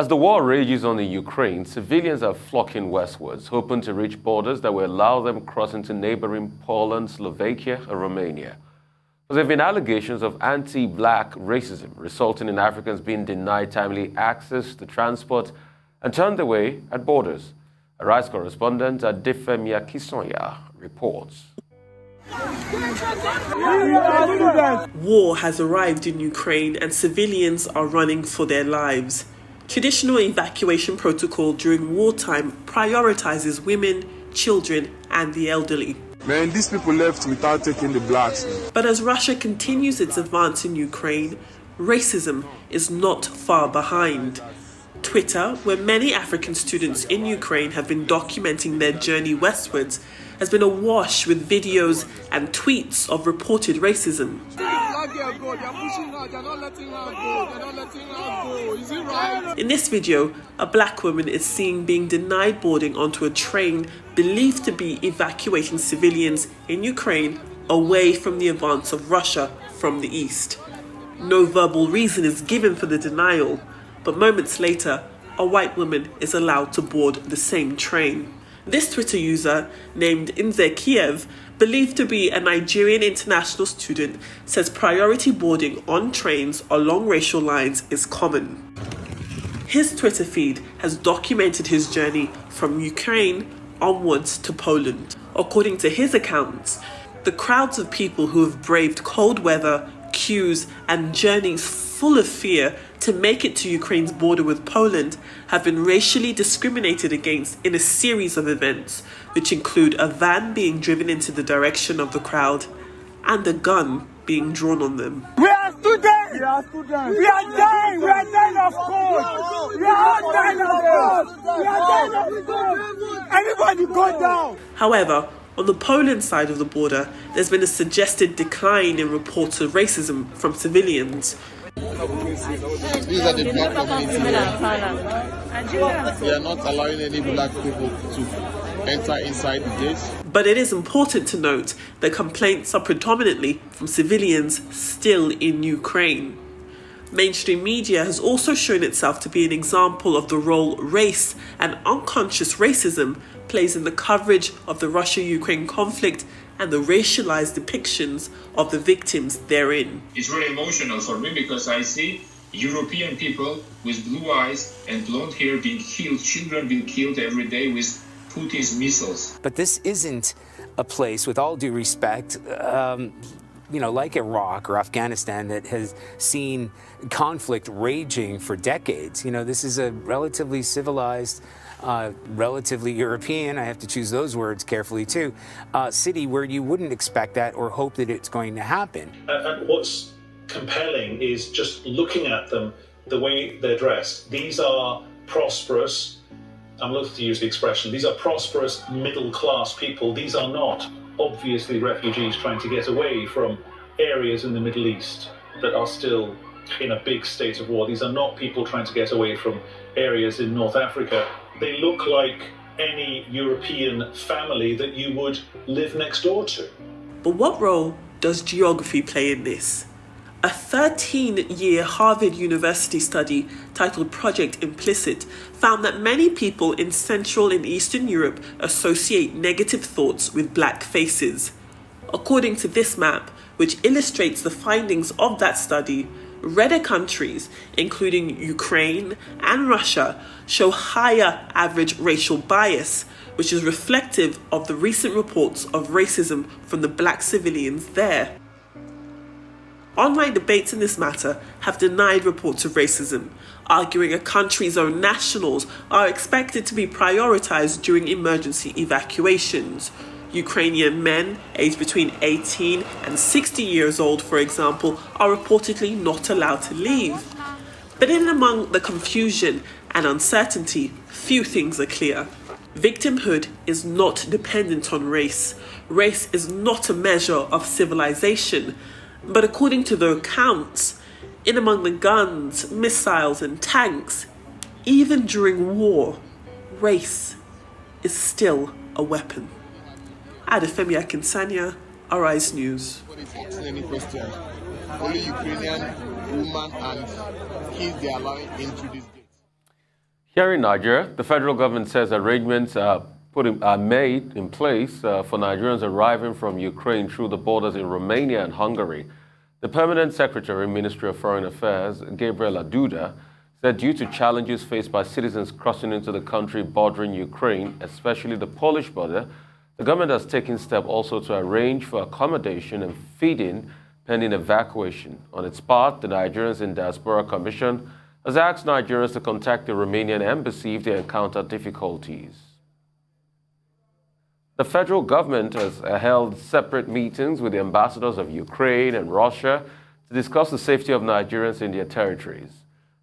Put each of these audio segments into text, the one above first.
As the war rages on in Ukraine, civilians are flocking westwards, hoping to reach borders that will allow them cross into neighboring Poland, Slovakia, or Romania. There have been allegations of anti-black racism, resulting in Africans being denied timely access to transport and turned away at borders. A rights correspondent Adefemi Akisonya reports. War has arrived in Ukraine and civilians are running for their lives. Traditional evacuation protocol during wartime prioritizes women, children, and the elderly. Man, these people left without taking the blacks. But as Russia continues its advance in Ukraine, racism is not far behind. Twitter, where many African students in Ukraine have been documenting their journey westwards, has been awash with videos and tweets of reported racism. In this video, a black woman is seen being denied boarding onto a train believed to be evacuating civilians in Ukraine away from the advance of Russia from the east. No verbal reason is given for the denial, but moments later, a white woman is allowed to board the same train. This Twitter user, named Inze Kiev, believed to be a Nigerian international student, says priority boarding on trains along racial lines is common. His Twitter feed has documented his journey from Ukraine onwards to Poland. According to his accounts, the crowds of people who have braved cold weather, queues, and journeys full of fear to make it to Ukraine's border with Poland have been racially discriminated against in a series of events, which include a van being driven into the direction of the crowd and a gun being drawn on them. We are students! We are students! We are dying! We are dying of cold! We are all dying of cold! We are dying of cold! Everybody go down! However, on the Poland side of the border, there's been a suggested decline in reports of racism from civilians. These are the black community. We are not allowing any black people to enter inside the gates. But it is important to note that complaints are predominantly from civilians still in Ukraine. Mainstream media has also shown itself to be an example of the role race and unconscious racism plays in the coverage of the Russia-Ukraine conflict and the racialized depictions of the victims therein. It's very emotional for me because I see European people with blue eyes and blonde hair being killed, children being killed every day with Putin's missiles. But this isn't a place, with all due respect, like Iraq or Afghanistan, that has seen conflict raging for decades. This is a relatively civilized, relatively European, I have to choose those words carefully too, city where you wouldn't expect that or hope that it's going to happen. And what's compelling is just looking at them, the way they're dressed. These are prosperous, I'm loath to use the expression, these are prosperous middle-class people. These are not obviously refugees trying to get away from areas in the Middle East that are still in a big state of war. These are not people trying to get away from areas in North Africa. They look like any European family that you would live next door to. But what role does geography play in this? A 13-year Harvard University study titled Project Implicit found that many people in Central and Eastern Europe associate negative thoughts with black faces. According to this map, which illustrates the findings of that study, redder countries, including Ukraine and Russia, show higher average racial bias, which is reflective of the recent reports of racism from the black civilians there. Online debates in this matter have denied reports of racism, arguing a country's own nationals are expected to be prioritized during emergency evacuations. Ukrainian men aged between 18 and 60 years old, for example, are reportedly not allowed to leave. But in among the confusion and uncertainty, few things are clear. Victimhood is not dependent on race. Race is not a measure of civilization. But according to the accounts, in among the guns, missiles and tanks, even during war, race is still a weapon. Adefemi Akinsanya, Arise News. Any question? Only Ukrainian women and kids they are allowing into this gate. Here in Nigeria, the federal government says arrangements are made in place for Nigerians arriving from Ukraine through the borders in Romania and Hungary. The Permanent Secretary, Ministry of Foreign Affairs, Gabriel Aduda, said due to challenges faced by citizens crossing into the country bordering Ukraine, especially the Polish border, the government has taken steps also to arrange for accommodation and feeding pending evacuation. On its part, the Nigerians in Diaspora Commission has asked Nigerians to contact the Romanian embassy if they encounter difficulties. The federal government has held separate meetings with the ambassadors of Ukraine and Russia to discuss the safety of Nigerians in their territories.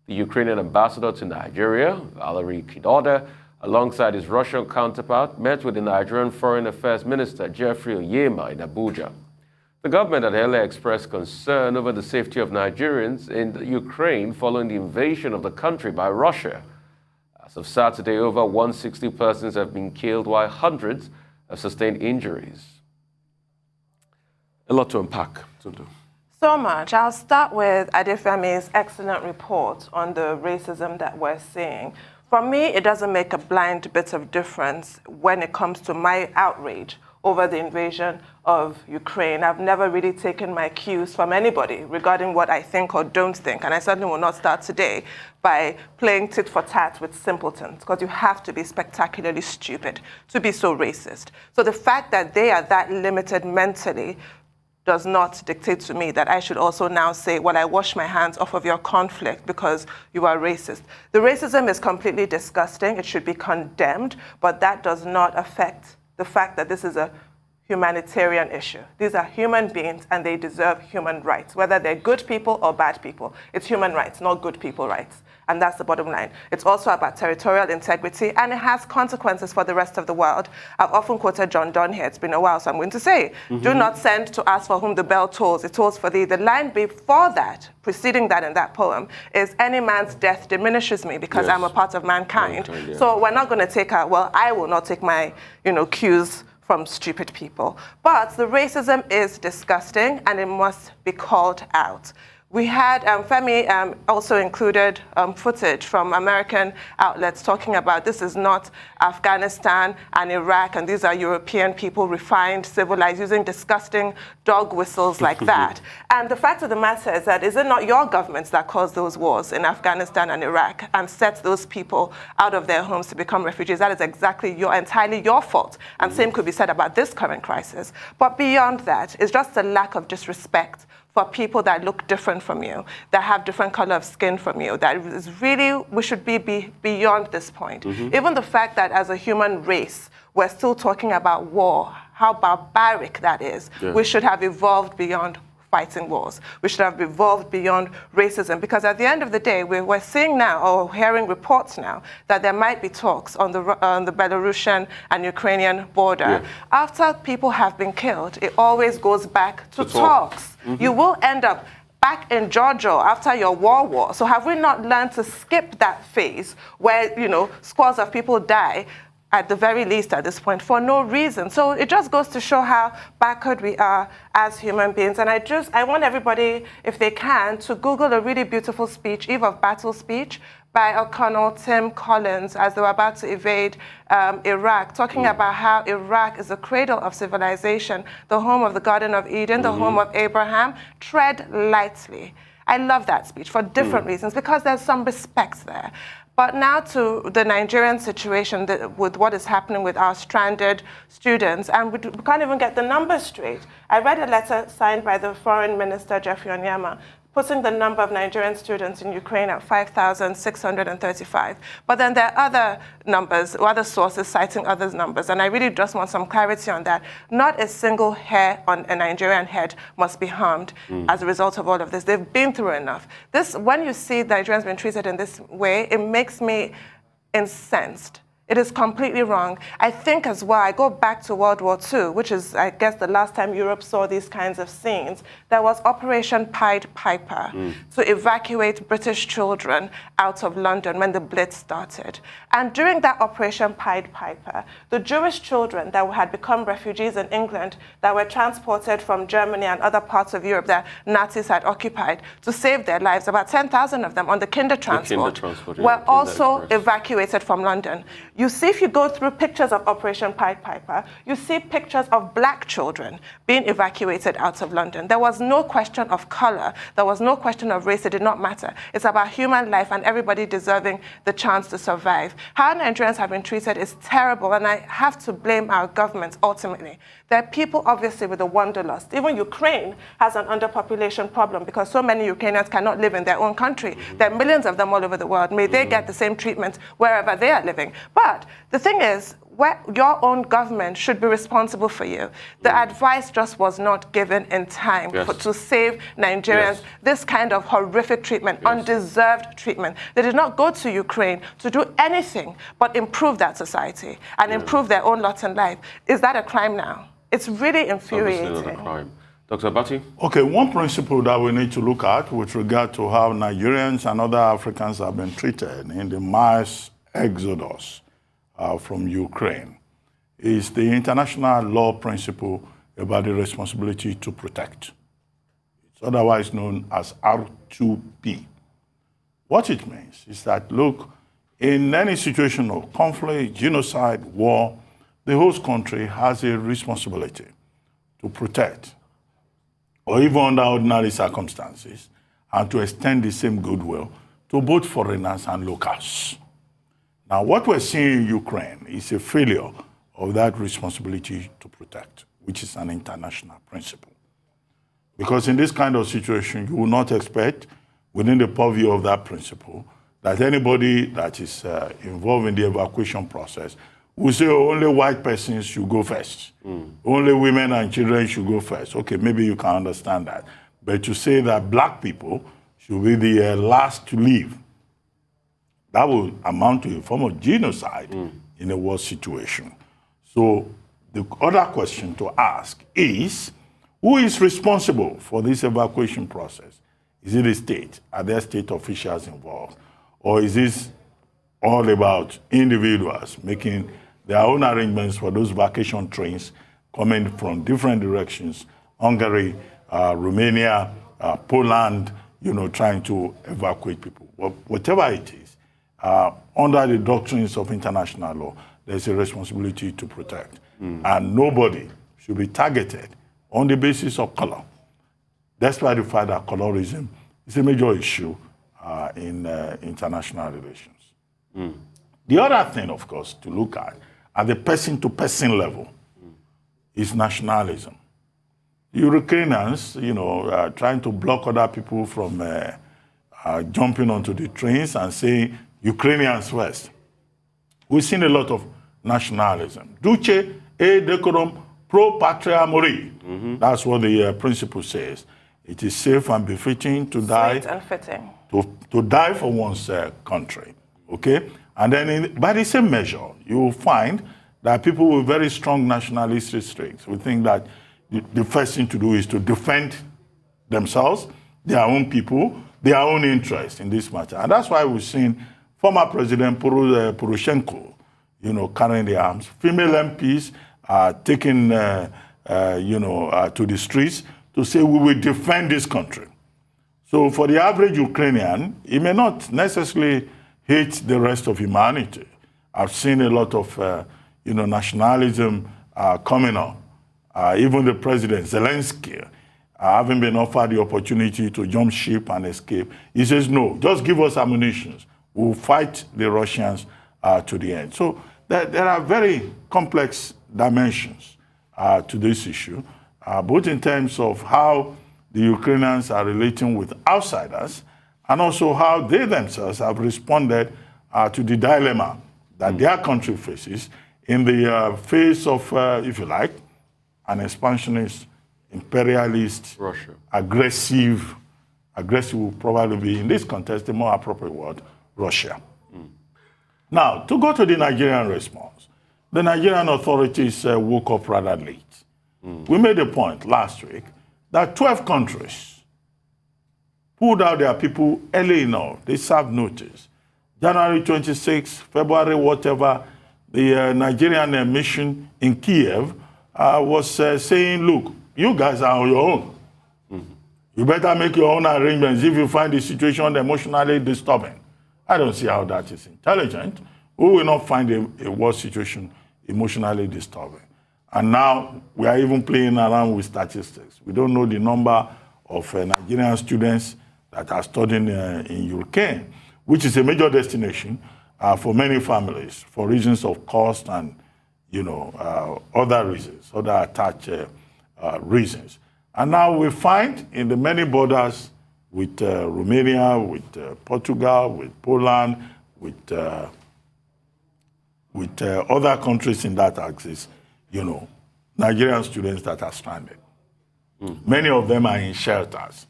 The Ukrainian ambassador to Nigeria, Valery Kidoda, alongside his Russian counterpart, met with the Nigerian Foreign Affairs Minister Jeffrey Oyema in Abuja. The government had earlier expressed concern over the safety of Nigerians in Ukraine following the invasion of the country by Russia. As of Saturday, over 160 persons have been killed while hundreds have sustained injuries. A lot to unpack, Tundu. So much. I'll start with Adefemi's excellent report on the racism that we're seeing. For me, it doesn't make a blind bit of difference when it comes to my outrage over the invasion of Ukraine. I've never really taken my cues from anybody regarding what I think or don't think, and I certainly will not start today by playing tit for tat with simpletons, because you have to be spectacularly stupid to be so racist. So the fact that they are that limited mentally does not dictate to me that I should also now say, well, I wash my hands off of your conflict because you are racist. The racism is completely disgusting. It should be condemned, but that does not affect the fact that this is a humanitarian issue. These are human beings and they deserve human rights, whether they're good people or bad people. It's human rights, not good people rights. And that's the bottom line. It's also about territorial integrity, and it has consequences for the rest of the world. I've often quoted John Donne here. It's been a while, so I'm going to say, do not send to ask for whom the bell tolls. It tolls for thee. The line before that, preceding that in that poem, is any man's death diminishes me because I'm a part of mankind. So we're not going to take our, well, I will not take my, cues from stupid people. But the racism is disgusting, and it must be called out. We had, Femi also included footage from American outlets talking about this is not Afghanistan and Iraq, and these are European people, refined, civilized, using disgusting dog whistles like that. And the fact of the matter is that is it not your governments that caused those wars in Afghanistan and Iraq and set those people out of their homes to become refugees? That is exactly entirely your fault. And same could be said about this current crisis. But beyond that, it's just a lack of disrespect for people that look different from you, that have different color of skin from you, that is really, we should be beyond this point. Even the fact that as a human race, we're still talking about war, how barbaric that is. We should have evolved beyond fighting wars. We should have evolved beyond racism, because at the end of the day, we're seeing now, or hearing reports now, that there might be talks on the Belarusian and Ukrainian border. After people have been killed, it always goes back to talks. You will end up back in Georgia after your war. So have we not learned to skip that phase where, scores of people die, at the very least at this point, for no reason? So it just goes to show how backward we are as human beings. And I want everybody, if they can, to Google a really beautiful speech, Eve of Battle speech, by O'Connell Tim Collins, as they were about to invade Iraq, talking about how Iraq is the cradle of civilization, the home of the Garden of Eden, the home of Abraham. Tread lightly. I love that speech for different reasons, because there's some respect there. But now to the Nigerian situation with what is happening with our stranded students, and we can't even get the numbers straight. I read a letter signed by the Foreign Minister, Jeffrey Oyema, putting the number of Nigerian students in Ukraine at 5,635. But then there are other numbers, other sources citing other numbers, and I really just want some clarity on that. Not a single hair on a Nigerian head must be harmed as a result of all of this. They've been through enough. When you see Nigerians being treated in this way, it makes me incensed. It is completely wrong. I think as well, I go back to World War II, which is, I guess, the last time Europe saw these kinds of scenes. There was Operation Pied Piper to evacuate British children out of London when the Blitz started. And during that Operation Pied Piper, the Jewish children that had become refugees in England, that were transported from Germany and other parts of Europe that Nazis had occupied to save their lives, about 10,000 of them on the Kinder transport, were also evacuated from London. You see, if you go through pictures of Operation Pied Piper, you see pictures of black children being evacuated out of London. There was no question of color. There was no question of race. It did not matter. It's about human life and everybody deserving the chance to survive. How Nigerians have been treated is terrible, and I have to blame our government ultimately. There are people, obviously, with a wanderlust. Even Ukraine has an underpopulation problem because so many Ukrainians cannot live in their own country. There are millions of them all over the world. May they get the same treatment wherever they are living. But the thing is, your own government should be responsible for you. The advice just was not given in time to save Nigerians this kind of horrific treatment, undeserved treatment. They did not go to Ukraine to do anything but improve that society and improve their own lot in life. Is that a crime now? It's really infuriating. Obviously not a crime. Dr. Abati? Okay, one principle that we need to look at with regard to how Nigerians and other Africans have been treated in the mass exodus from Ukraine is the international law principle about the responsibility to protect. It's otherwise known as R2P. What it means is that, look, in any situation of conflict, genocide, war, the host country has a responsibility to protect, or even under ordinary circumstances, and to extend the same goodwill to both foreigners and locals. Now, what we're seeing in Ukraine is a failure of that responsibility to protect, which is an international principle. Because in this kind of situation, you will not expect, within the purview of that principle, that anybody that is involved in the evacuation process will say, oh, only white persons should go first. Only women and children should go first. Okay, maybe you can understand that. But to say that black people should be the last to leave, that will amount to a form of genocide in a war situation. So the other question to ask is, who is responsible for this evacuation process? Is it the state? Are there state officials involved? Or is this all about individuals making their own arrangements for those vacation trains coming from different directions, Hungary, Romania, Poland, trying to evacuate people? Whatever it is, under the doctrines of international law, there's a responsibility to protect. And nobody should be targeted on the basis of color. That's why the fact that colorism is a major issue in international relations. The other thing, of course, to look at the person-to-person level, is nationalism. The Ukrainians, trying to block other people from jumping onto the trains and saying, Ukrainians first. We've seen a lot of nationalism. Duce et decorum pro patria mori. That's what the principle says. It is safe and befitting to die. Sweet and fitting. To die for one's country. Okay? And then by the same measure, you will find that people with very strong nationalistic traits will think that the first thing to do is to defend themselves, their own people, their own interests in this matter. And that's why we've seen former President Poroshenko, carrying the arms. Female MPs are taken, to the streets to say we will defend this country. So for the average Ukrainian, he may not necessarily hate the rest of humanity. I've seen a lot of, nationalism coming up. Even the president, Zelensky, having been offered the opportunity to jump ship and escape, he says, no, just give us ammunition. We'll fight the Russians to the end. So there are very complex dimensions to this issue, both in terms of how the Ukrainians are relating with outsiders and also how they themselves have responded to the dilemma that their country faces in the face of, if you like, an expansionist, imperialist, Russia. aggressive will probably be, in this context, the more appropriate word, Russia. Now, to go to the Nigerian response, the Nigerian authorities woke up rather late. We made a point last week that 12 countries pulled out their people early enough. They served notice. January 26, February, whatever, the Nigerian mission in Kiev was saying, look, you guys are on your own. You better make your own arrangements if you find the situation emotionally disturbing. I don't see how that is intelligent. We will not find a war situation emotionally disturbing. And now we are even playing around with statistics. We don't know the number of Nigerian students that are studying in Ukraine, which is a major destination for many families for reasons of cost and, other reasons, other attached reasons. And now we find in the many borders with Romania, with Portugal, with Poland, with other countries in that axis, Nigerian students that are stranded. Many of them are in shelters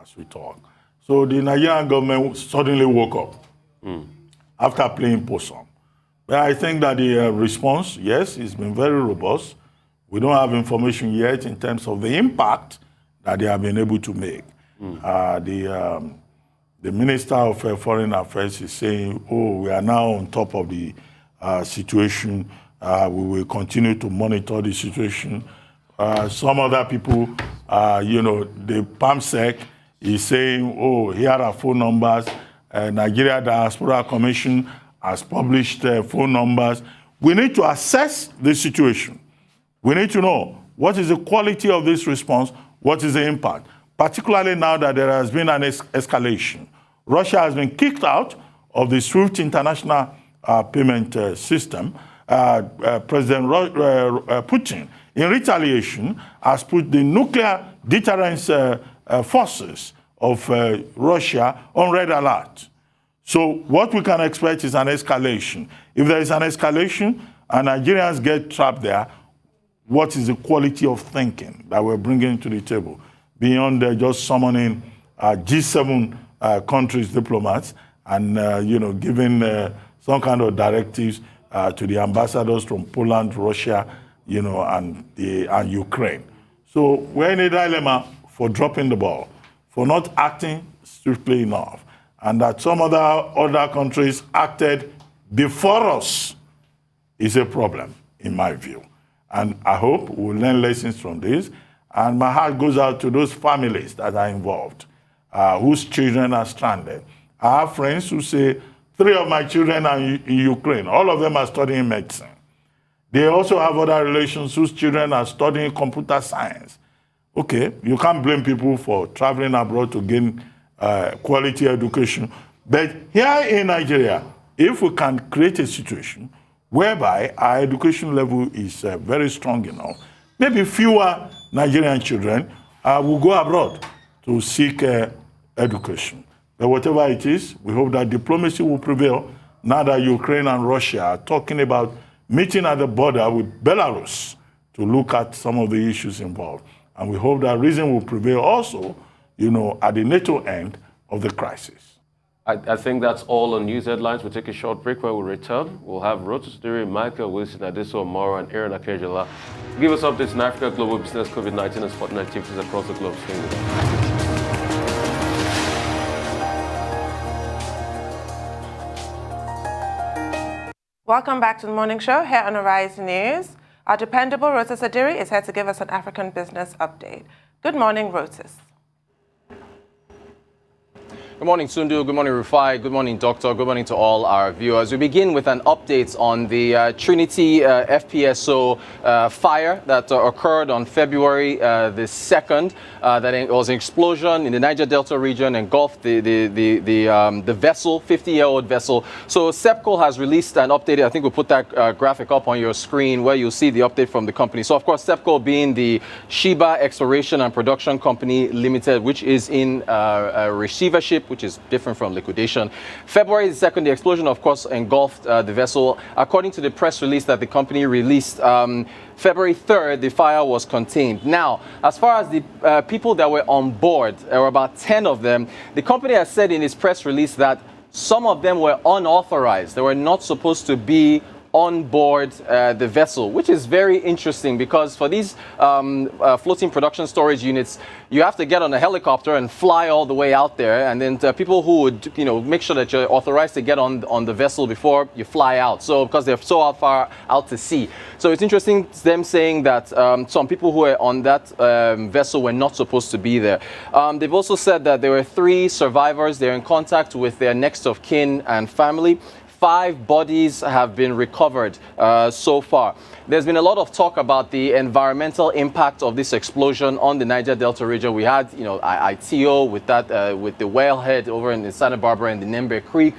as we talk. So the Nigerian government suddenly woke up after playing possum. But I think that the response, yes, it's been very robust. We don't have information yet in terms of the impact that they have been able to make. The Minister of Foreign Affairs is saying, we are now on top of the situation. We will continue to monitor the situation. Some other people, the PAMSEC is saying, here are phone numbers. Nigeria Diaspora Commission has published phone numbers. We need to assess the situation. We need to know what is the quality of this response, what is the impact, particularly now that there has been an escalation. Russia has been kicked out of the SWIFT international payment system. President Putin, in retaliation, has put the nuclear deterrence forces of Russia on red alert. So what we can expect is an escalation. If there is an escalation and Nigerians get trapped there, what is the quality of thinking that we're bringing to the table beyond just summoning G7 countries' diplomats and giving some kind of directives to the ambassadors from Poland, Russia, and Ukraine. So we're in a dilemma for dropping the ball, for not acting swiftly enough, and that some other countries acted before us is a problem, in my view. And I hope we'll learn lessons from this. And my heart goes out to those families that are involved, whose children are stranded. I have friends who say, 3 of my children are in Ukraine. All of them are studying medicine. They also have other relations whose children are studying computer science. Okay, you can't blame people for traveling abroad to gain quality education. But here in Nigeria, if we can create a situation whereby our education level is very strong enough, maybe fewer Nigerian children will go abroad to seek education. But whatever it is, we hope that diplomacy will prevail now that Ukraine and Russia are talking about meeting at the border with Belarus to look at some of the issues involved. And we hope that reason will prevail also, at the NATO end of the crisis. I think that's all on news headlines. We'll take a short break. Where we return, we'll have Rotus Diri, Michael Wilson, Adeso Omoro, and Aaron Akejola give us updates in Africa, global business, COVID-19, and sporting activities across the globe. Stay with us. Welcome back to the morning show here on Arise News. Our dependable Rotus Adiri is here to give us an African business update. Good morning, Rotus. Good morning, Sundu. Good morning, Rufai. Good morning, Doctor. Good morning to all our viewers. We begin with an update on the Trinity FPSO fire that occurred on February the 2nd. That it was an explosion in the Niger Delta region, engulfed the vessel, 50-year-old vessel. So SEPCO has released an update. I think we'll put that graphic up on your screen where you'll see the update from the company. So, of course, SEPCO being the Sheba Exploration and Production Company Limited, which is in a receivership, which is different from liquidation. February 2nd, the explosion, of course, engulfed the vessel. According to the press release that the company released, February 3rd, the fire was contained. Now, as far as the people that were on board, there were about 10 of them. The company has said in its press release that Some of them were unauthorized. They were not supposed to be on board the vessel, which is very interesting because for these floating production storage units, you have to get on a helicopter and fly all the way out there, and then people who would, make sure that you're authorized to get on the vessel before you fly out. So because they're so far out to sea, so it's interesting them saying that some people who were on that vessel were not supposed to be there. They've also said that there were 3 survivors. They're in contact with their next of kin and family. 5 bodies have been recovered so far. There's been a lot of talk about the environmental impact of this explosion on the Niger Delta region. We had, ITO with that, with the whalehead over in Santa Barbara and the Nembe Creek.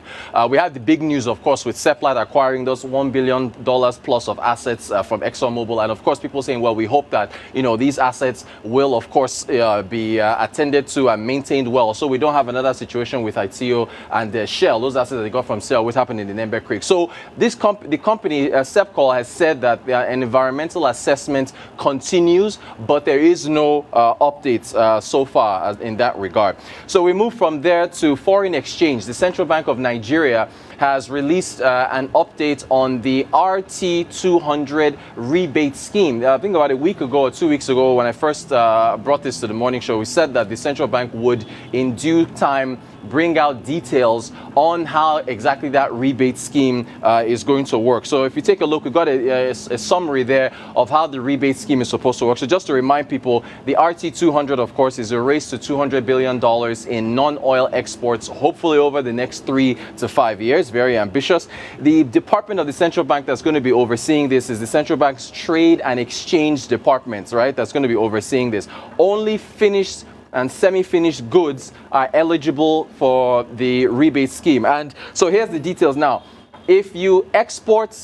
We had the big news, of course, with Seplat acquiring those $1 billion plus of assets from ExxonMobil. And of course, people saying, well, we hope that, these assets will, of course, be attended to and maintained well. So we don't have another situation with ITO and Shell, those assets that they got from Shell, what happened in the Nembe Creek. So this the company, Sepcol, has said that an environmental assessment continues, but there is no updates so far in that regard. So we move from there to foreign exchange. The Central Bank of Nigeria has released an update on the RT200 rebate scheme. I think about a week ago or 2 weeks ago when I first brought this to the morning show, we said that the central bank would in due time bring out details on how exactly that rebate scheme is going to work. So if you take a look, we've got a summary there of how the rebate scheme is supposed to work. So just to remind people, the RT200, of course, is a race to $200 billion in non-oil exports, hopefully over the next 3 to 5 years. Very ambitious. The department of the central bank that's going to be overseeing this is the central bank's trade and exchange department, right? That's going to be overseeing this. Only finished and semi-finished goods are eligible for the rebate scheme. And so here's the details now. If you export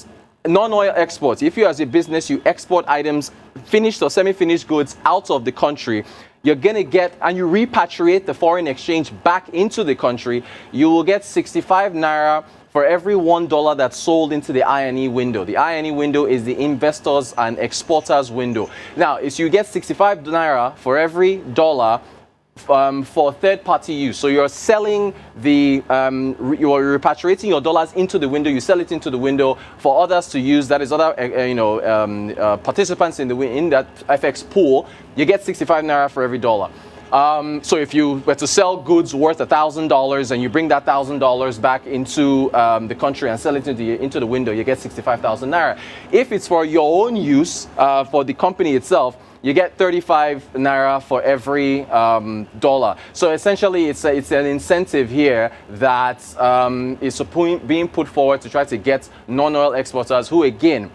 non-oil exports, if you as a business, you export items, finished or semi-finished goods out of the country, you're going to get, and you repatriate the foreign exchange back into the country, you will get 65 naira for every $1 that's sold into the I&E window. The I&E window is the investors and exporters window. Now, if you get 65 naira for every dollar for third-party use. So you're selling the, you're repatriating your dollars into the window. You sell it into the window for others to use. That is other, participants in that FX pool. You get 65 naira for every dollar. So if you were to sell goods worth $1,000 and you bring that $1,000 back into the country and sell it into the window, you get 65,000 naira. If it's for your own use, for the company itself, you get 35 naira for every dollar. So essentially, it's an incentive here that is being put forward to try to get non-oil exporters who, again,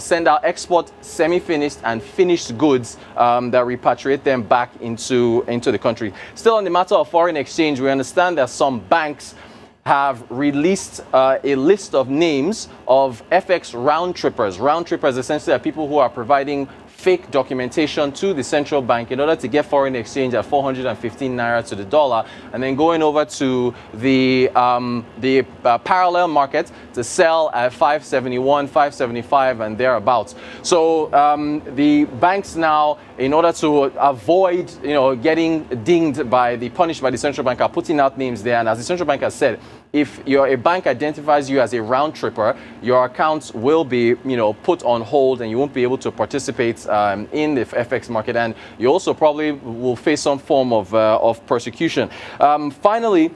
send out export semi-finished and finished goods that repatriate them back into the country. Still on the matter of foreign exchange, we understand that some banks have released a list of names of FX round trippers. Round trippers essentially are people who are providing fake documentation to the central bank in order to get foreign exchange at 415 naira to the dollar, and then going over to the parallel market to sell at 571, 575, and thereabouts. So the banks now, in order to avoid getting punished by the central bank, are putting out names there. And as the central bank has said, if a bank identifies you as a round tripper, your accounts will be put on hold and you won't be able to participate in the FX market, and you also probably will face some form of persecution. Finally,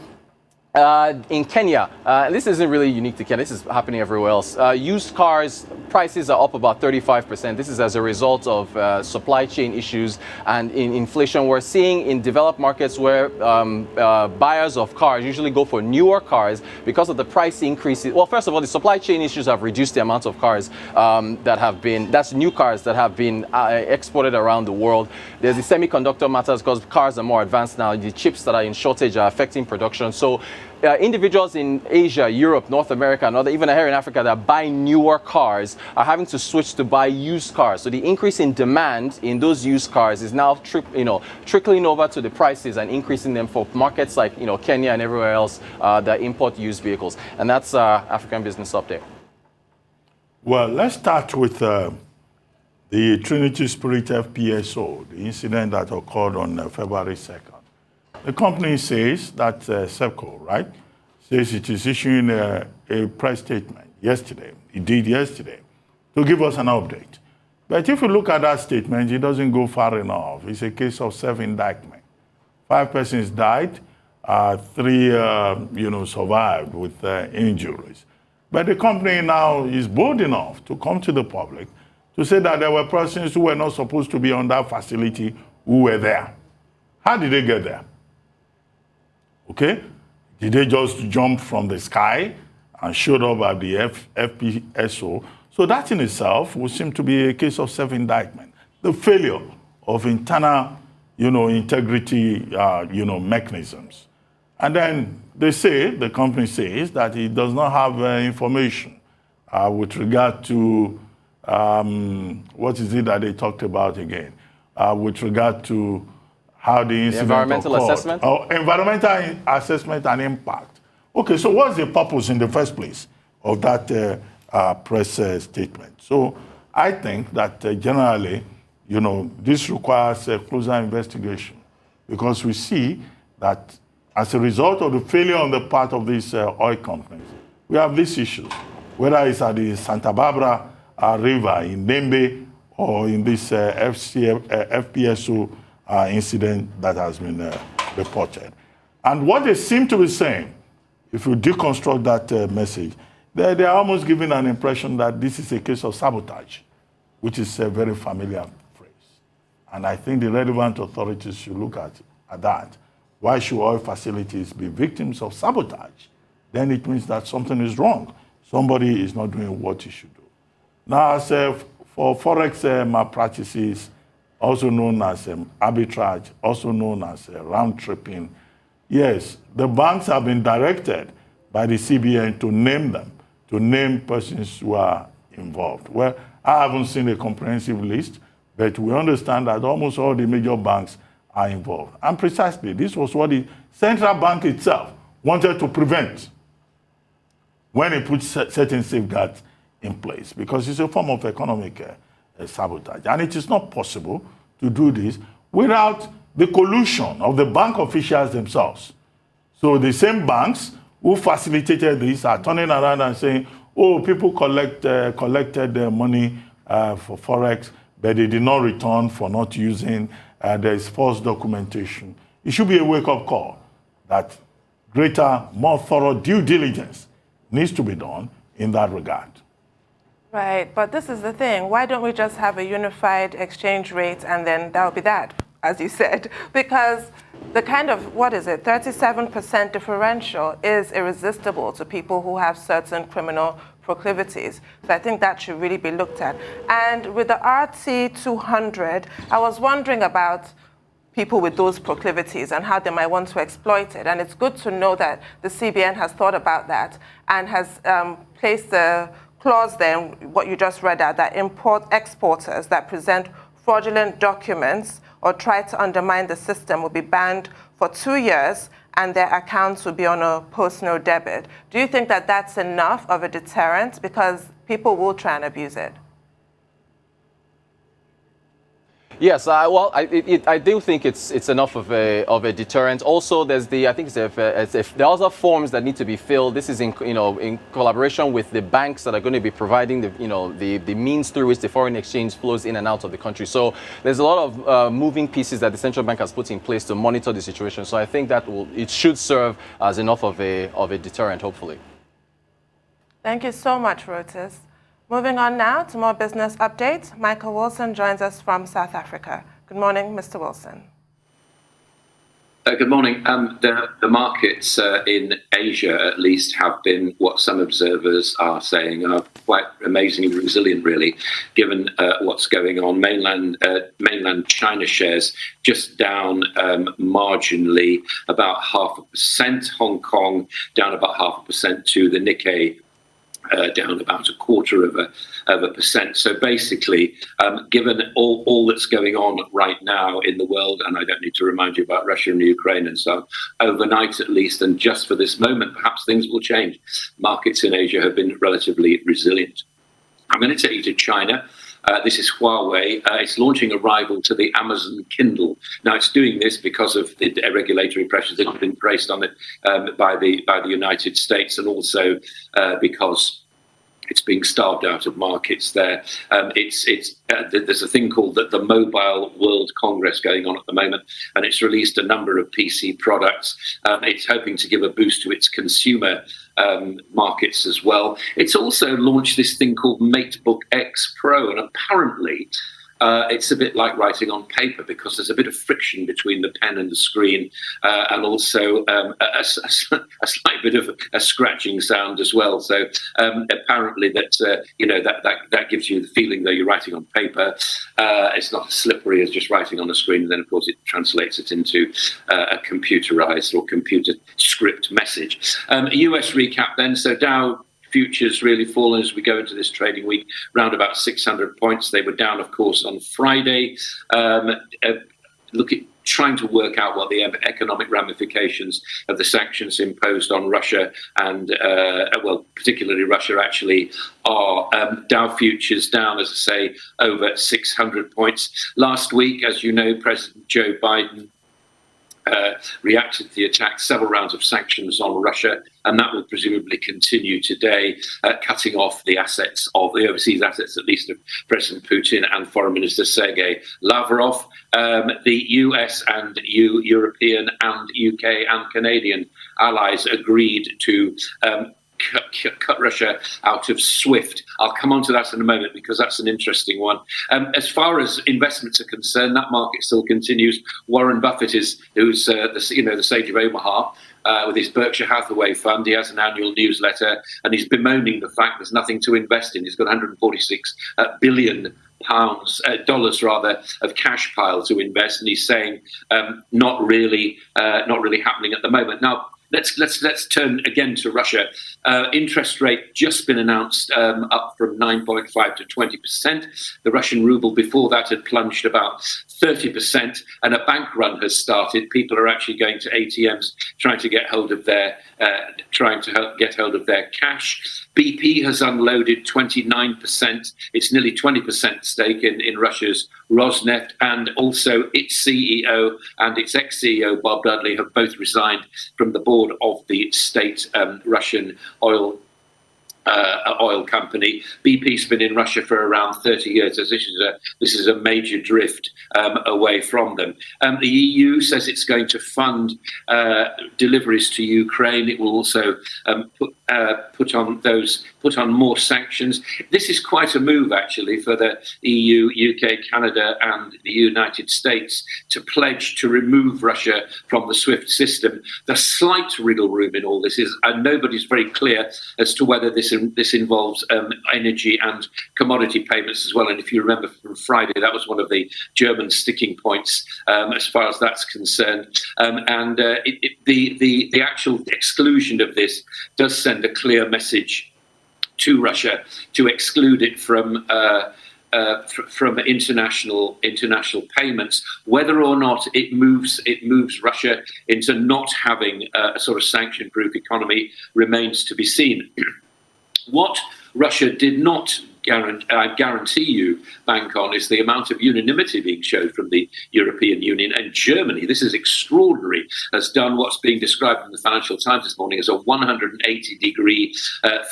in Kenya, this isn't really unique to Kenya, this is happening everywhere else. Used cars prices are up about 35%. This is as a result of supply chain issues and in inflation. We're seeing in developed markets where buyers of cars usually go for newer cars because of the price increases. Well, first of all, the supply chain issues have reduced the amount of cars that's new cars that have been exported around the world. There's the semiconductor matters because cars are more advanced now. The chips that are in shortage are affecting production. So individuals in Asia, Europe, North America, and even here in Africa that buy newer cars are having to switch to buy used cars. So the increase in demand in those used cars is now trickling over to the prices and increasing them for markets like Kenya and everywhere else that import used vehicles. And that's African Business Update. Well, let's start with the Trinity Spirit FPSO, the incident that occurred on February 2nd. The company says that SEPCO, right, says it is issuing a press statement yesterday. It did yesterday to give us an update. But if you look at that statement, it doesn't go far enough. It's a case of self-indictment. 5 persons died, 3 survived with injuries. But the company now is bold enough to come to the public to say that there were persons who were not supposed to be on that facility who were there. How did they get there? Okay? Did they just jump from the sky and showed up at the FPSO? So that in itself would seem to be a case of self-indictment. The failure of internal, integrity, mechanisms. And then they say, the company says, that it does not have information with regard to, what is it that they talked about again? With regard to how the incident environmental occurred. assessment? Environmental assessment and impact. Okay, so what's the purpose in the first place of that press statement? So I think that generally, this requires a closer investigation because we see that as a result of the failure on the part of these oil companies, we have these issues, whether it's at the Santa Barbara River in Dembe or in this FPSO incident that has been reported. And what they seem to be saying, if you deconstruct that message, they're almost giving an impression that this is a case of sabotage, which is a very familiar phrase. And I think the relevant authorities should look at that. Why should oil facilities be victims of sabotage? Then it means that something is wrong. Somebody is not doing what he should do. Now, as for forex malpractices, also known as arbitrage, also known as round-tripping, yes, the banks have been directed by the CBN to name them, to name persons who are involved. Well, I haven't seen a comprehensive list, but we understand that almost all the major banks are involved. And precisely, this was what the central bank itself wanted to prevent when it put certain safeguards in place, because it's a form of economic sabotage. And it is not possible to do this without the collusion of the bank officials themselves. So the same banks who facilitated this are turning around and saying, oh, people collected their money for forex, but they did not return for not using. There is false documentation. It should be a wake-up call that greater, more thorough due diligence needs to be done in that regard. Right, but this is the thing. Why don't we just have a unified exchange rate and then that'll be that, as you said? Because the kind of, 37% differential is irresistible to people who have certain criminal proclivities. So I think that should really be looked at. And with the RT200, I was wondering about people with those proclivities and how they might want to exploit it. And it's good to know that the CBN has thought about that and has placed the clause there, what you just read out, that exporters that present fraudulent documents or try to undermine the system will be banned for 2 years and their accounts will be on a post-no debit. Do you think that that's enough of a deterrent? Because people will try and abuse it. Yes, I do think it's enough of a deterrent. Also, there's there are other forms that need to be filled. This is in collaboration with the banks that are going to be providing the means through which the foreign exchange flows in and out of the country. So there's a lot of moving pieces that the central bank has put in place to monitor the situation. So I think that it should serve as enough of a deterrent, hopefully. Thank you so much, Rotis. Moving on now to more business updates. Michael Wilson joins us from South Africa. Good morning, Mr. Wilson. Good morning. The markets in Asia, at least, have been what some observers are saying are quite amazingly resilient, really, given what's going on. Mainland China shares just down marginally, about 0.5%. Hong Kong down about 0.5% to the Nikkei. Down about 0.25%. So basically, given all that's going on right now in the world, and I don't need to remind you about Russia and Ukraine and so on, overnight at least, and just for this moment, perhaps things will change. Markets in Asia have been relatively resilient. I'm going to take you to China. This is Huawei. It's launching a rival to the Amazon Kindle. Now, it's doing this because of the regulatory pressures that have been placed on it by the United States, and also because it's being starved out of markets there. There's a thing called the Mobile World Congress going on at the moment, and it's released a number of PC products. It's hoping to give a boost to its consumer markets as well. It's also launched this thing called MateBook X Pro, and apparently it's a bit like writing on paper because there's a bit of friction between the pen and the screen, and also a slight bit of a scratching sound as well. So apparently that gives you the feeling that you're writing on paper. It's not as slippery as just writing on a screen. And then of course it translates it into a computerized or computer script message. A US recap then. So Dow futures really fallen as we go into this trading week, round about 600 points. They were down, of course, on Friday. Trying to work out what the economic ramifications of the sanctions imposed on Russia and, particularly Russia actually are. Dow futures down, as I say, over 600 points. Last week, as you know, President Joe Biden reacted to the attack, several rounds of sanctions on Russia, and that will presumably continue today, cutting off the assets of the overseas assets, at least of President Putin and Foreign Minister Sergei Lavrov. The US and European and UK and Canadian allies agreed to cut Russia out of SWIFT. I'll come on to that in a moment because that's an interesting one. As far as investments are concerned, that market still continues. Warren Buffett who's the sage of Omaha, with his Berkshire Hathaway fund. He has an annual newsletter, and he's bemoaning the fact there's nothing to invest in. He's got 146 billion dollars of cash pile to invest, and he's saying not really happening at the moment. Now, Let's turn again to Russia. Interest rate just been announced, up from 9.5 to 20%. The Russian ruble before that had plunged about 30%, and a bank run has started. People are actually going to ATMs trying to get hold of their cash. BP has unloaded 29%. It's nearly 20% stake in Russia's Rosneft, and also its CEO and its ex-CEO Bob Dudley have both resigned from the board of the state Russian oil company. BP's been in Russia for around 30 years. So this is a major drift away from them. The EU says it's going to fund deliveries to Ukraine. It will also put on more sanctions. This is quite a move, actually, for the EU, UK, Canada, and the United States to pledge to remove Russia from the SWIFT system. The slight wriggle room in all this is, and nobody's very clear as to whether this involves energy and commodity payments as well. And if you remember from Friday, that was one of the German sticking points as far as that's concerned. The actual exclusion of this does send a clear message to Russia to exclude it from international payments. Whether or not it moves Russia into not having a sort of sanction-proof economy remains to be seen. What Russia did not guarantee you bank on is the amount of unanimity being shown from the European Union. And Germany, this is extraordinary, has done what's being described in the Financial Times this morning as a 180-degree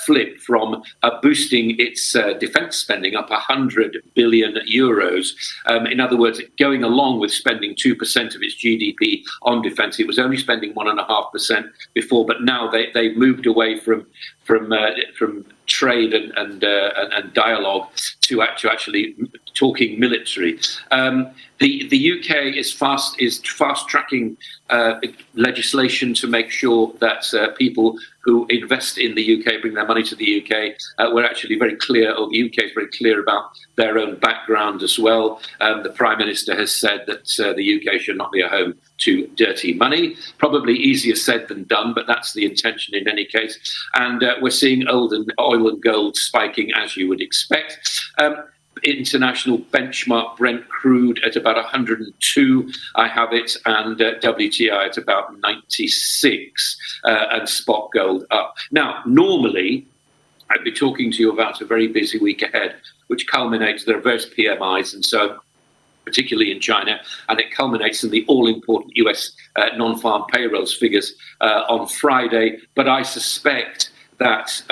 flip from boosting its defence spending up 100 billion euros. In other words, going along with spending 2% of its GDP on defence. It was only spending 1.5% before, but now they've moved away from trade and dialogue to actually talking military. The UK is fast tracking legislation to make sure that people who invest in the UK bring their money to the UK. We're actually very clear, or the UK is very clear about their own background as well. The Prime Minister has said that the UK should not be a home to dirty money. Probably easier said than done, but that's the intention in any case. And we're seeing oil and gold spiking as you would expect. International benchmark Brent crude at about 102, I have it, and WTI at about 96, and spot gold up. Now, normally, I'd be talking to you about a very busy week ahead, which culminates, there are various PMIs and so particularly in China, and it culminates in the all-important US non-farm payrolls figures on Friday. But I suspect that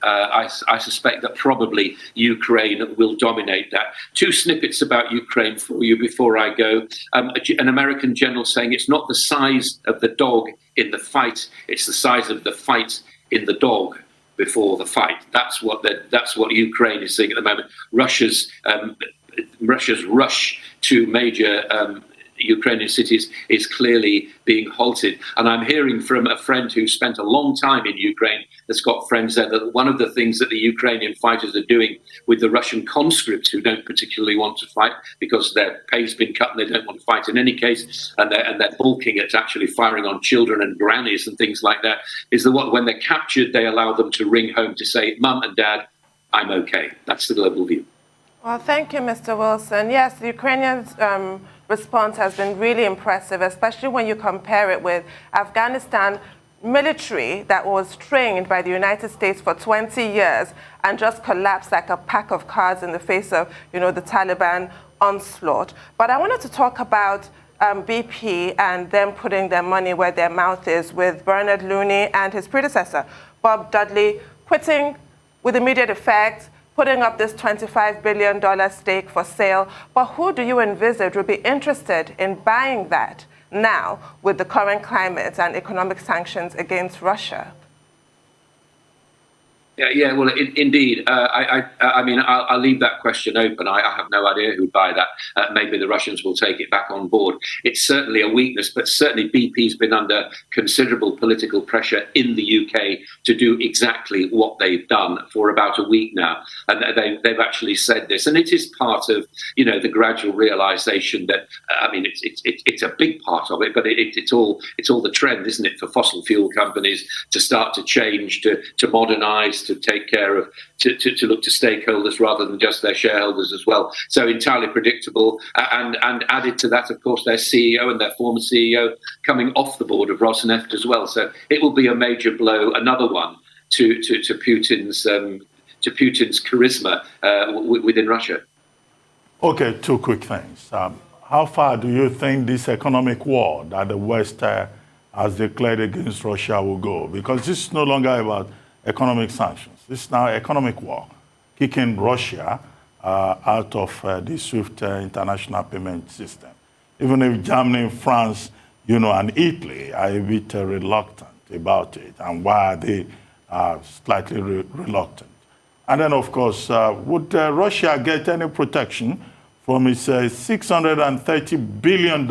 I suspect that probably Ukraine will dominate that. Two snippets about Ukraine for you before I go. An American general saying it's not the size of the dog in the fight; it's the size of the fight in the dog before the fight. That's what Ukraine is seeing at the moment. Russia's rush to major Ukrainian cities is clearly being halted. And I'm hearing from a friend who spent a long time in Ukraine, that's got friends there, that one of the things that the Ukrainian fighters are doing with the Russian conscripts who don't particularly want to fight because their pay's been cut and they don't want to fight in any case, and they're balking at actually firing on children and grannies and things like that, is that when they're captured, they allow them to ring home to say, Mum and Dad, I'm okay. That's the global view. Well, thank you, Mr. Wilson. Yes, the Ukrainian response has been really impressive, especially when you compare it with Afghanistan military that was trained by the United States for 20 years and just collapsed like a pack of cards in the face of, the Taliban onslaught. But I wanted to talk about BP and them putting their money where their mouth is, with Bernard Looney and his predecessor, Bob Dudley, quitting with immediate effect, putting up this $25 billion stake for sale. But who do you envisage would be interested in buying that now with the current climate and economic sanctions against Russia? Yeah, well, indeed. I mean, I'll leave that question open. I have no idea who'd buy that. Maybe the Russians will take it back on board. It's certainly a weakness, but certainly BP's been under considerable political pressure in the UK to do exactly what they've done for about a week now. And they've actually said this. And it is part of, the gradual realization that, it's a big part of it, but it's all the trend, isn't it, for fossil fuel companies to start to change, to modernize, to take care of, to look to stakeholders rather than just their shareholders as well. So entirely predictable. And added to that, of course, their CEO and their former CEO coming off the board of Rosneft as well. So it will be a major blow, another one to Putin's charisma within Russia. Okay, two quick things. How far do you think this economic war that the West has declared against Russia will go? Because this is no longer about economic sanctions. This is now economic war, kicking Russia out of the SWIFT international payment system. Even if Germany, France, and Italy are a bit reluctant about it. And why are they slightly reluctant? And then, of course, would Russia get any protection from its $630 billion,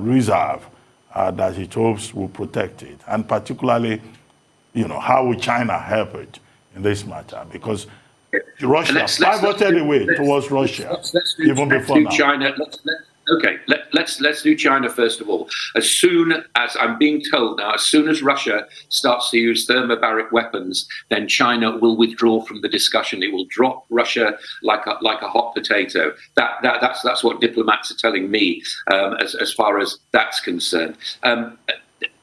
reserve that it hopes will protect it? And particularly, how will China help it in this matter? Because Russia pivoted away towards Russia even before now. China. Let's do China first of all. As soon as I'm being told now, as soon as Russia starts to use thermobaric weapons, then China will withdraw from the discussion. It will drop Russia like a hot potato. That's what diplomats are telling me as far as that's concerned.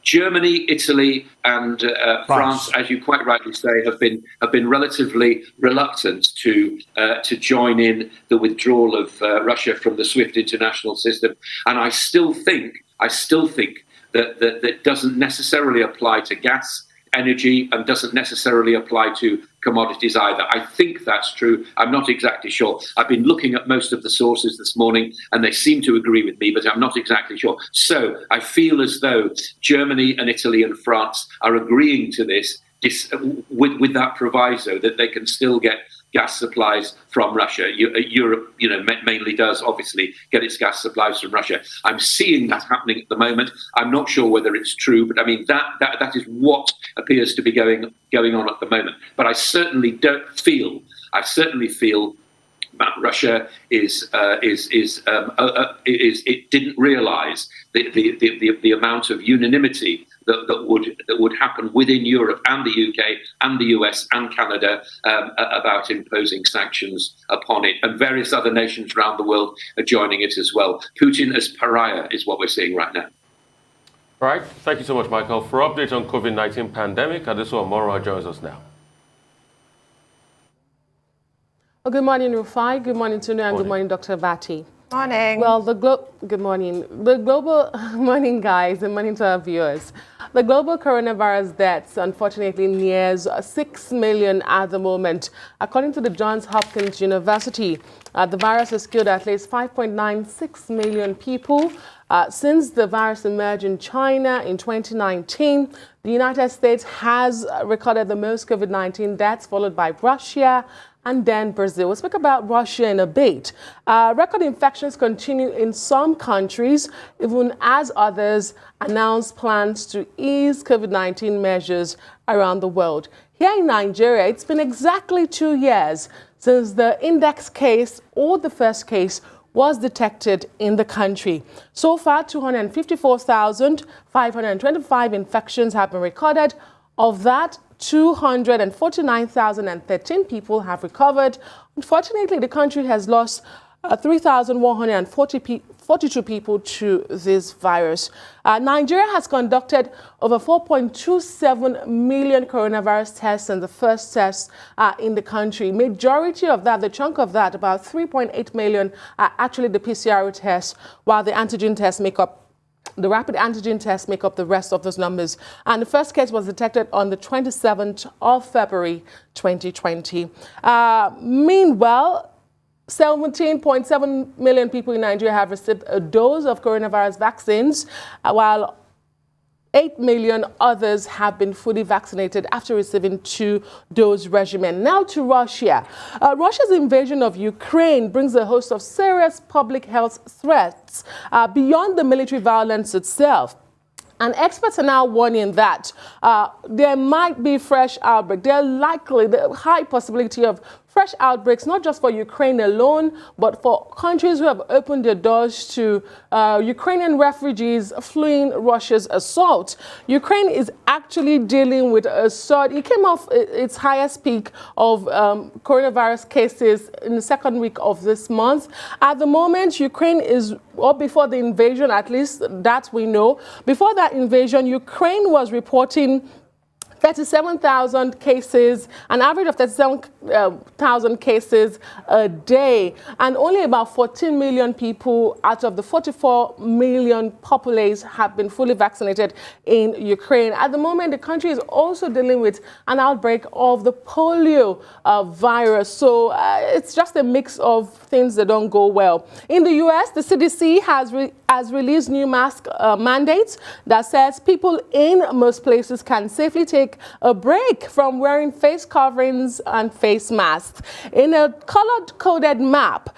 Germany, Italy, and France, as you quite rightly say, have been relatively reluctant to join in the withdrawal of Russia from the SWIFT international system, and I still think that doesn't necessarily apply to gas, energy, and doesn't necessarily apply to commodities either. I think that's true. I'm not exactly sure. I've been looking at most of the sources this morning and they seem to agree with me, but I'm not exactly sure. So I feel as though Germany and Italy and France are agreeing to this with that proviso that they can still get gas supplies from Russia. Europe, mainly does obviously get its gas supplies from Russia. I'm seeing that happening at the moment. I'm not sure whether it's true, but I mean that is what appears to be going on at the moment. But I certainly feel that Russia it didn't realise the amount of unanimity that would happen within Europe and the UK and the US and Canada about imposing sanctions upon it, and various other nations around the world are joining it as well. Putin as pariah is what we're seeing right now. All right. Thank you so much, Michael. For updates on COVID-19 pandemic, Adeso Amora joins us now. Well, good morning, Rufai. Good morning, Tunu, and good morning, Dr. Vati. Morning. Well, good morning. The global morning, guys, and morning to our viewers. The global coronavirus deaths, unfortunately, nears 6 million at the moment. According to the Johns Hopkins University, the virus has killed at least 5.96 million people. Since the virus emerged in China in 2019, the United States has recorded the most COVID-19 deaths, followed by Russia and then Brazil. We'll speak about Russia in a bit. Record infections continue in some countries, even as others announce plans to ease COVID-19 measures around the world. Here in Nigeria, it's been exactly 2 years since the index case or the first case was detected in the country. So far, 254,525 infections have been recorded. Of that, 249,013 people have recovered. Unfortunately, the country has lost 3,142 people to this virus. Nigeria has conducted over 4.27 million coronavirus tests in the first test in the country. Majority of that, the chunk of that, about 3.8 million, are actually the PCR tests, while the antigen tests make up the rapid antigen tests make up the rest of those numbers. And the first case was detected on the 27th of February, 2020. Meanwhile, 17.7 million people in Nigeria have received a dose of coronavirus vaccines, while 8 million others have been fully vaccinated after receiving 2-dose regimen. Now to Russia. Russia's invasion of Ukraine brings a host of serious public health threats beyond the military violence itself. And experts are now warning that there might be fresh outbreak. There are likely the high possibility of fresh outbreaks, not just for Ukraine alone, but for countries who have opened their doors to Ukrainian refugees fleeing Russia's assault. Ukraine is actually dealing with a surge. It came off its highest peak of coronavirus cases in the second week of this month. At the moment, Ukraine is, or before the invasion, at least that we know, before that invasion, Ukraine was reporting 37,000 cases, an average of 37,000 cases a day, and only about 14 million people out of the 44 million populace have been fully vaccinated in Ukraine. At the moment, the country is also dealing with an outbreak of the polio virus, so it's just a mix of things that don't go well. In the U.S., the CDC has released new mask mandates that says people in most places can safely take a break from wearing face coverings and face masks. In a color-coded map,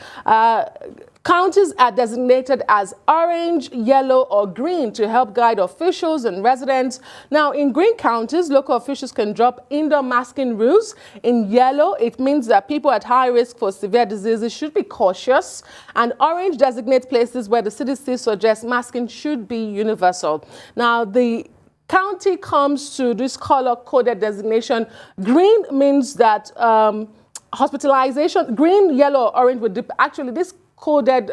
counties are designated as orange, yellow, or green to help guide officials and residents. Now, in green counties, local officials can drop indoor masking rules. In yellow, it means that people at high risk for severe diseases should be cautious. And orange designates places where the CDC suggests masking should be universal. Now, the county comes to this color-coded designation. Green means that hospitalization, green, yellow, orange would actually this coded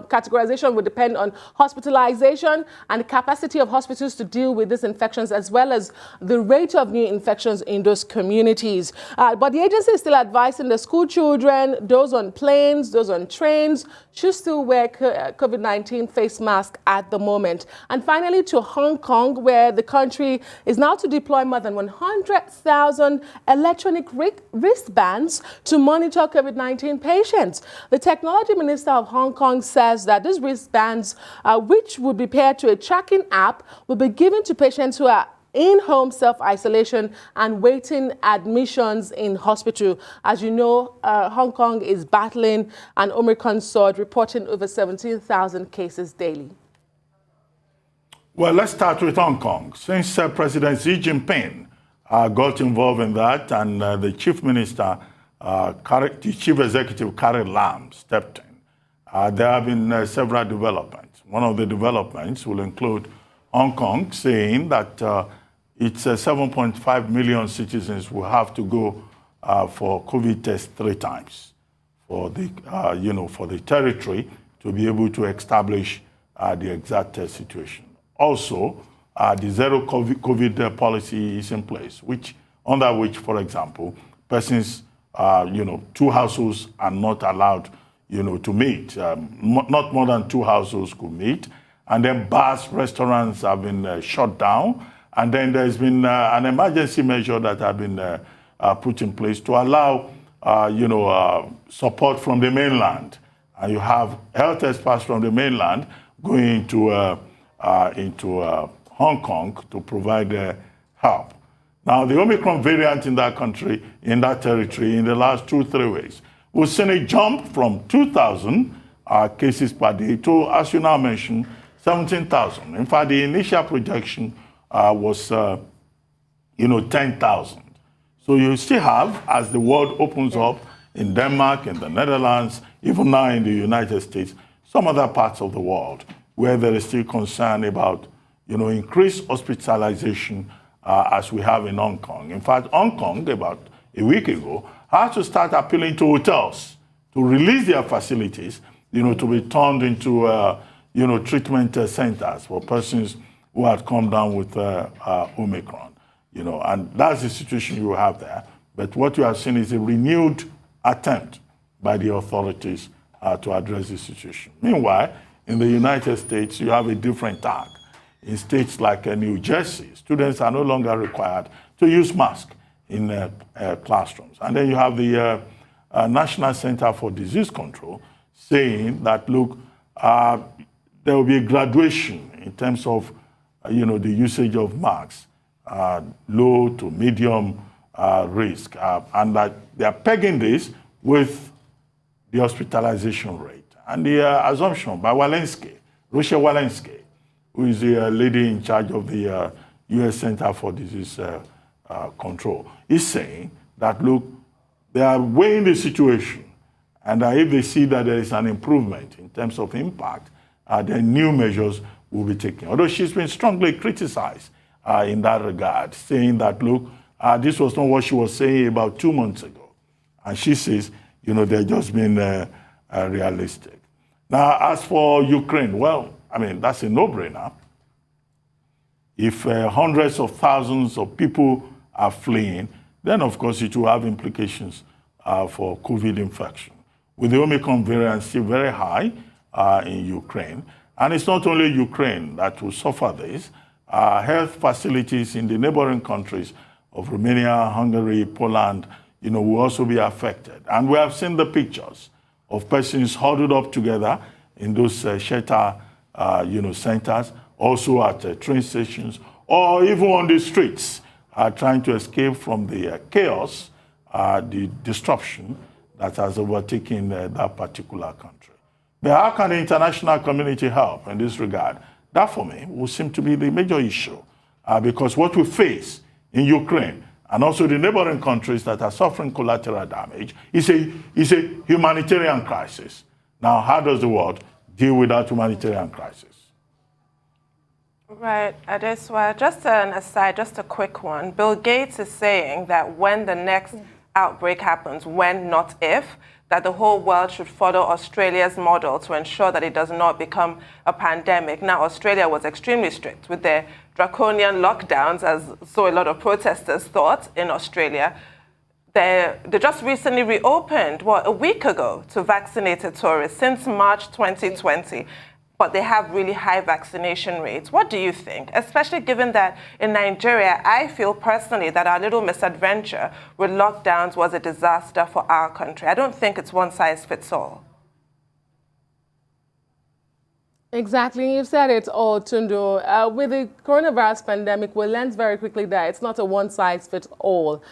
categorization would depend on hospitalization and the capacity of hospitals to deal with these infections, as well as the rate of new infections in those communities. But the agency is still advising the school children, those on planes, those on trains, should still wear COVID-19 face mask at the moment. And finally, to Hong Kong, where the country is now to deploy more than 100,000 electronic wristbands to monitor COVID-19 patients. The technology minister of Hong Kong says that these wristbands, which will be paired to a tracking app, will be given to patients who are in-home self-isolation and waiting admissions in hospital. As you know, Hong Kong is battling an Omicron surge, reporting over 17,000 cases daily. Well, let's start with Hong Kong. Since President Xi Jinping got involved in that, and the chief minister, the chief executive Carrie Lam, stepped in, there have been several developments. One of the developments will include Hong Kong saying that its 7.5 million citizens will have to go for COVID test 3 times for the, for the territory to be able to establish the exact situation. Also, the zero COVID policy is in place, under which, for example, persons, two households are not allowed, to meet. Not more than two households could meet. And then bars, restaurants have been shut down. And then there's been an emergency measure that have been put in place to allow, support from the mainland. And you have health experts from the mainland going into Hong Kong to provide help. Now, the Omicron variant in that country, in that territory, in the last 2-3 weeks, we've seen a jump from 2,000 cases per day to, as you now mentioned, 17,000. In fact, the initial projection was, 10,000. So you still have, as the world opens up in Denmark, in the Netherlands, even now in the United States, some other parts of the world where there is still concern about, increased hospitalization as we have in Hong Kong. In fact, Hong Kong, about a week ago, had to start appealing to hotels to release their facilities, to be turned into, treatment centers for persons who had come down with Omicron. And that's the situation you have there. But what you have seen is a renewed attempt by the authorities to address the situation. Meanwhile, in the United States, you have a different tack. In states like New Jersey, students are no longer required to use masks in classrooms. And then you have the National Center for Disease Control saying that, look, there will be a graduation in terms of, the usage of masks, low to medium risk, and that they are pegging this with the hospitalization rate. And the assumption by Walensky, Russia Walensky, who is the lady in charge of the U.S. Center for Disease Control, is saying that, look, they are weighing the situation, and if they see that there is an improvement in terms of impact, then new measures will be taken. Although she's been strongly criticized in that regard, saying that, look, this was not what she was saying about 2 months ago. And she says, they're just being realistic. Now, as for Ukraine, well, that's a no-brainer. If hundreds of thousands of people are fleeing, then, of course, it will have implications for COVID infection. With the Omicron variant still very high in Ukraine, and it's not only Ukraine that will suffer this. Health facilities in the neighboring countries of Romania, Hungary, Poland, will also be affected. And we have seen the pictures of persons huddled up together in those shelter, centers, also at train stations, or even on the streets, trying to escape from the chaos, the disruption that has overtaken that particular country. But how can the international community help in this regard? That, for me, will seem to be the major issue, because what we face in Ukraine and also the neighboring countries that are suffering collateral damage is a humanitarian crisis. Now, how does the world deal with that humanitarian crisis? Right, Adeswa, just an aside, just a quick one. Bill Gates is saying that when the next outbreak happens, when, not if, that the whole world should follow Australia's model to ensure that it does not become a pandemic. Now, Australia was extremely strict with their draconian lockdowns, as so a lot of protesters thought in Australia. They just recently reopened, a week ago, to vaccinated tourists since March 2020. But they have really high vaccination rates. What do you think? Especially given that in Nigeria, I feel personally that our little misadventure with lockdowns was a disaster for our country. I don't think it's one size fits all. Exactly, you've said it all, Tundu. With the coronavirus pandemic, we learned very quickly that it's not a one-size-fits-all.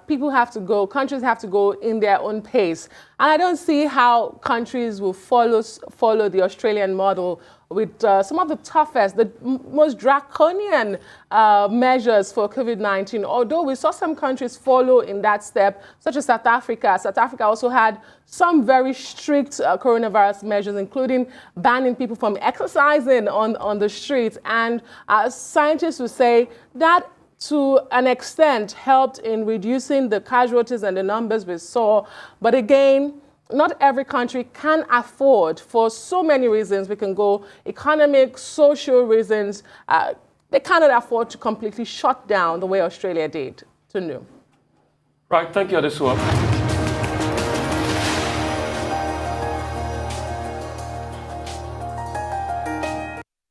People have to go, countries have to go in their own pace. And I don't see how countries will follow the Australian model with some of the toughest, the most draconian measures for COVID-19. Although we saw some countries follow in that step, such as South Africa. South Africa also had some very strict coronavirus measures, including banning people from exercising on the streets. And scientists would say that to an extent helped in reducing the casualties and the numbers we saw. But again, not every country can afford, for so many reasons. We can go economic, social reasons, they cannot afford to completely shut down the way Australia did. To know. Right, thank you, Adesua.